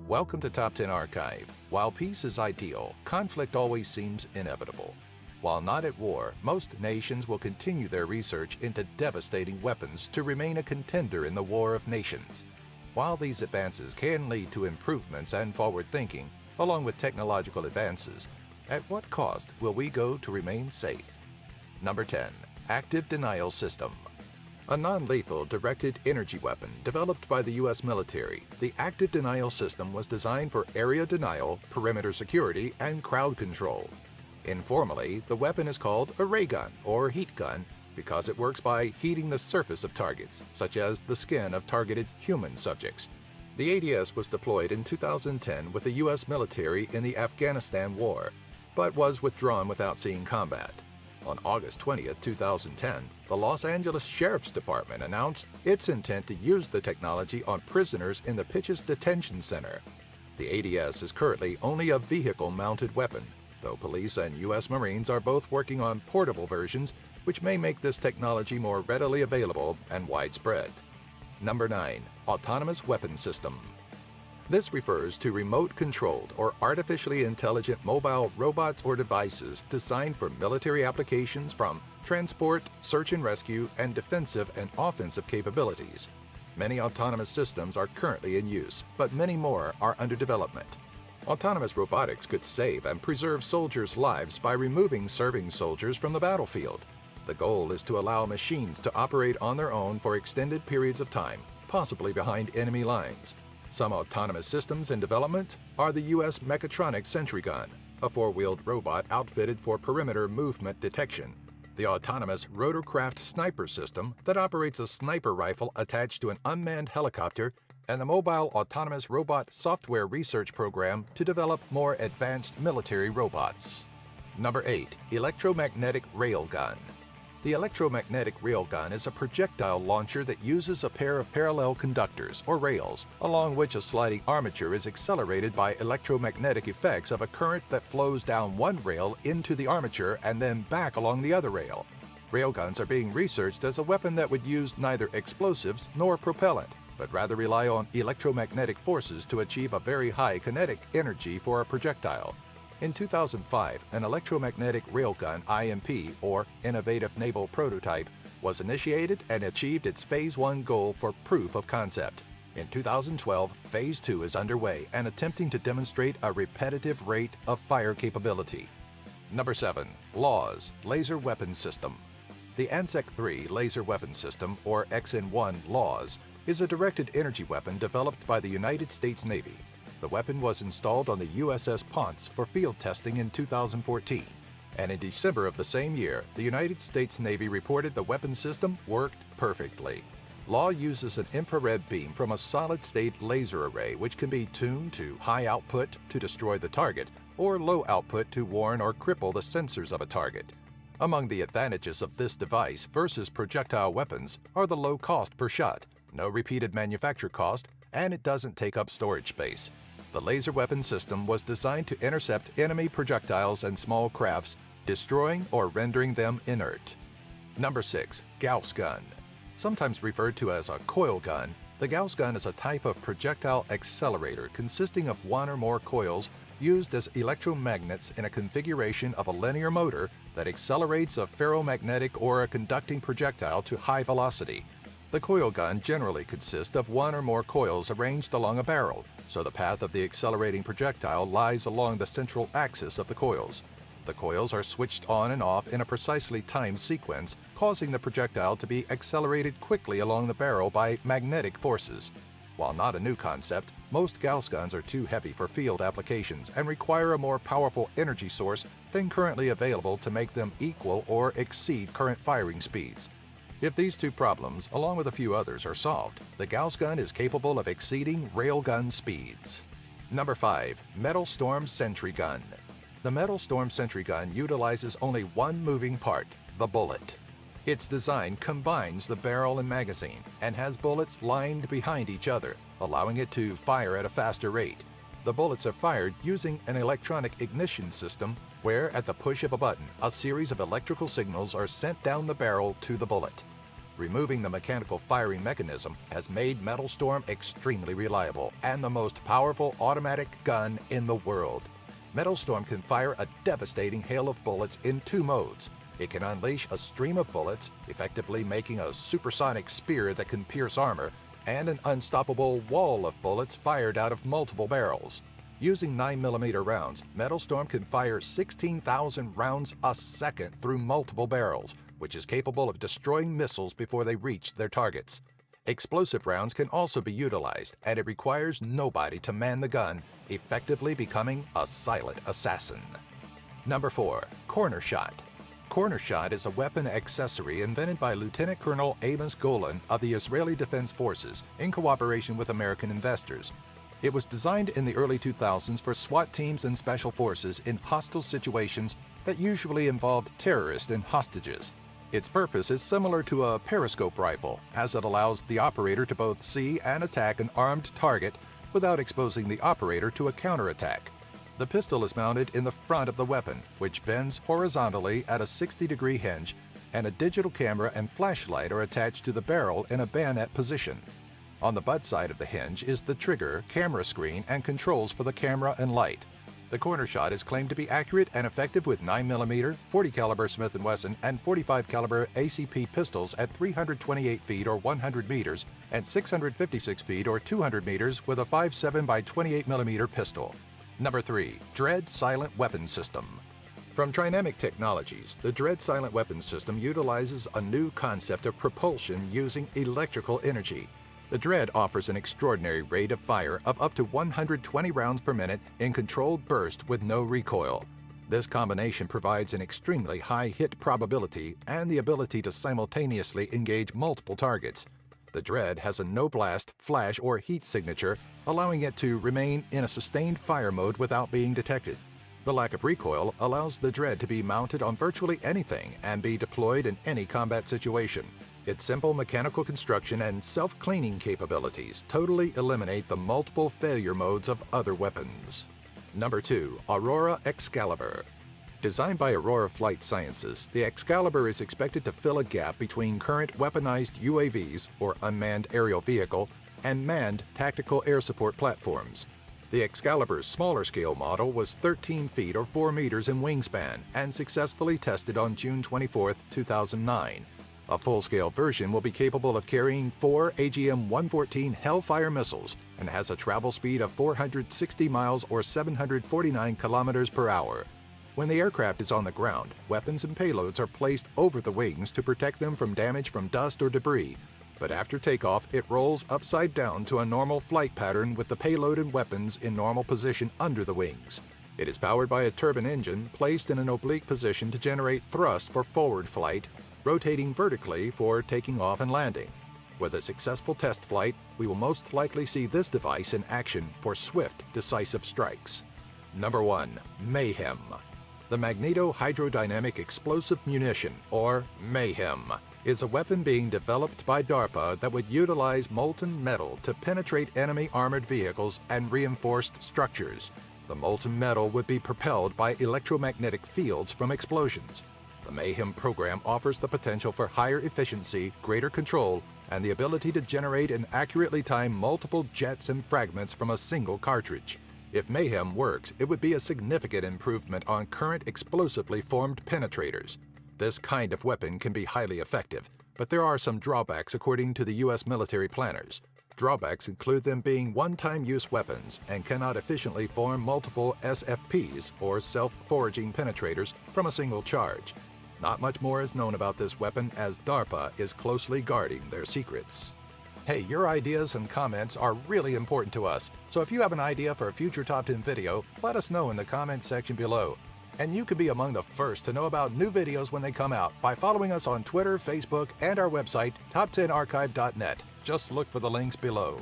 Welcome to Top 10 Archive. While peace is ideal, conflict always seems inevitable. While not at war, most nations will continue their research into devastating weapons to remain a contender in the war of nations. While these advances can lead to improvements and forward thinking, along with technological advances, at what cost will we go to remain safe? Number 10. Active Denial System. A non-lethal directed energy weapon developed by the U.S. military, the Active Denial System was designed for area denial, perimeter security, and crowd control. Informally, the weapon is called a ray gun or heat gun because it works by heating the surface of targets, such as the skin of targeted human subjects. The ADS was deployed in 2010 with the U.S. military in the Afghanistan War, but was withdrawn without seeing combat. On August 20, 2010, the Los Angeles Sheriff's Department announced its intent to use the technology on prisoners in the Pitches Detention Center. The ADS is currently only a vehicle-mounted weapon, though police and U.S. Marines are both working on portable versions, which may make this technology more readily available and widespread. Number 9. Autonomous Weapon System. This refers to remote-controlled or artificially intelligent mobile robots or devices designed for military applications from transport, search and rescue, and defensive and offensive capabilities. Many autonomous systems are currently in use, but many more are under development. Autonomous robotics could save and preserve soldiers' lives by removing serving soldiers from the battlefield. The goal is to allow machines to operate on their own for extended periods of time, possibly behind enemy lines. Some autonomous systems in development are the U.S. Mechatronic Sentry Gun, a four-wheeled robot outfitted for perimeter movement detection, the autonomous Rotorcraft Sniper System that operates a sniper rifle attached to an unmanned helicopter, and the Mobile Autonomous Robot Software Research Program to develop more advanced military robots. Number 8. Electromagnetic Railgun. The electromagnetic railgun is a projectile launcher that uses a pair of parallel conductors, or rails, along which a sliding armature is accelerated by electromagnetic effects of a current that flows down one rail into the armature and then back along the other rail. Railguns are being researched as a weapon that would use neither explosives nor propellant, but rather rely on electromagnetic forces to achieve a very high kinetic energy for a projectile. In 2005, an electromagnetic railgun IMP, or Innovative Naval Prototype, was initiated and achieved its Phase 1 goal for proof of concept. In 2012, Phase 2 is underway and attempting to demonstrate a repetitive rate of fire capability. Number 7. LAWS Laser Weapon System. The ANZAC-3 Laser Weapon System, or XN-1 LAWS, is a directed energy weapon developed by the United States Navy. The weapon was installed on the USS Ponce for field testing in 2014, and in December of the same year, the United States Navy reported the weapon system worked perfectly. LAW uses an infrared beam from a solid-state laser array which can be tuned to high output to destroy the target or low output to warn or cripple the sensors of a target. Among the advantages of this device versus projectile weapons are the low cost per shot, no repeated manufacture cost, and it doesn't take up storage space. The laser weapon system was designed to intercept enemy projectiles and small crafts, destroying or rendering them inert. Number 6. Gauss Gun. Sometimes referred to as a coil gun, the Gauss gun is a type of projectile accelerator consisting of one or more coils used as electromagnets in a configuration of a linear motor that accelerates a ferromagnetic or a conducting projectile to high velocity. The coil gun generally consists of one or more coils arranged along a barrel, so the path of the accelerating projectile lies along the central axis of the coils. The coils are switched on and off in a precisely timed sequence, causing the projectile to be accelerated quickly along the barrel by magnetic forces. While not a new concept, most Gauss guns are too heavy for field applications and require a more powerful energy source than currently available to make them equal or exceed current firing speeds. If these two problems, along with a few others, are solved, the Gauss gun is capable of exceeding railgun speeds. Number 5. Metal Storm Sentry Gun. The Metal Storm Sentry Gun utilizes only one moving part, the bullet. Its design combines the barrel and magazine and has bullets lined behind each other, allowing it to fire at a faster rate. The bullets are fired using an electronic ignition system where, at the push of a button, a series of electrical signals are sent down the barrel to the bullet. Removing the mechanical firing mechanism has made Metal Storm extremely reliable and the most powerful automatic gun in the world. Metal Storm can fire a devastating hail of bullets in 2 modes. It can unleash a stream of bullets, effectively making a supersonic spear that can pierce armor, and an unstoppable wall of bullets fired out of multiple barrels. Using 9mm rounds, Metal Storm can fire 16,000 rounds a second through multiple barrels, which is capable of destroying missiles before they reach their targets. Explosive rounds can also be utilized, and it requires nobody to man the gun, effectively becoming a silent assassin. Number 4. Corner Shot. Corner Shot is a weapon accessory invented by Lieutenant Colonel Amos Golan of the Israeli Defense Forces in cooperation with American investors. It was designed in the early 2000s for SWAT teams and special forces in hostile situations that usually involved terrorists and hostages. Its purpose is similar to a periscope rifle, as it allows the operator to both see and attack an armed target without exposing the operator to a counterattack. The pistol is mounted in the front of the weapon, which bends horizontally at a 60-degree hinge, and a digital camera and flashlight are attached to the barrel in a bayonet position. On the butt side of the hinge is the trigger, camera screen, and controls for the camera and light. The Corner Shot is claimed to be accurate and effective with 9mm, 40 caliber Smith & Wesson, and 45 caliber ACP pistols at 328 feet or 100 meters, and 656 feet or 200 meters with a 5.7 x 28mm pistol. Number 3. Dread Silent Weapon System. From Trinamic Technologies, the Dread Silent Weapon System utilizes a new concept of propulsion using electrical energy. The Dread offers an extraordinary rate of fire of up to 120 rounds per minute in controlled burst with no recoil. This combination provides an extremely high hit probability and the ability to simultaneously engage multiple targets. The Dread has a no-blast, flash, or heat signature, allowing it to remain in a sustained fire mode without being detected. The lack of recoil allows the Dread to be mounted on virtually anything and be deployed in any combat situation. Its simple mechanical construction and self-cleaning capabilities totally eliminate the multiple failure modes of other weapons. Number 2. Aurora Excalibur. Designed by Aurora Flight Sciences, the Excalibur is expected to fill a gap between current weaponized UAVs, or unmanned aerial vehicle, and manned tactical air support platforms. The Excalibur's smaller scale model was 13 feet or 4 meters in wingspan and successfully tested on June 24, 2009. A full-scale version will be capable of carrying 4 AGM-114 Hellfire missiles and has a travel speed of 460 miles or 749 kilometers per hour. When the aircraft is on the ground, weapons and payloads are placed over the wings to protect them from damage from dust or debris. But after takeoff, it rolls upside down to a normal flight pattern with the payload and weapons in normal position under the wings. It is powered by a turbine engine placed in an oblique position to generate thrust for forward flight, rotating vertically for taking off and landing. With a successful test flight, we will most likely see this device in action for swift, decisive strikes. Number 1. Mayhem. The Magneto-Hydrodynamic Explosive Munition, or Mayhem, is a weapon being developed by DARPA that would utilize molten metal to penetrate enemy armored vehicles and reinforced structures. The molten metal would be propelled by electromagnetic fields from explosions. The Mayhem program offers the potential for higher efficiency, greater control, and the ability to generate and accurately time multiple jets and fragments from a single cartridge. If Mayhem works, it would be a significant improvement on current explosively formed penetrators. This kind of weapon can be highly effective, but there are some drawbacks according to the U.S. military planners. Drawbacks include them being one-time use weapons and cannot efficiently form multiple SFPs, or self-foraging penetrators, from a single charge. Not much more is known about this weapon as DARPA is closely guarding their secrets. Hey, your ideas and comments are really important to us, so if you have an idea for a future Top 10 video, let us know in the comments section below. And you can be among the first to know about new videos when they come out by following us on Twitter, Facebook, and our website, top10archive.net. Just look for the links below.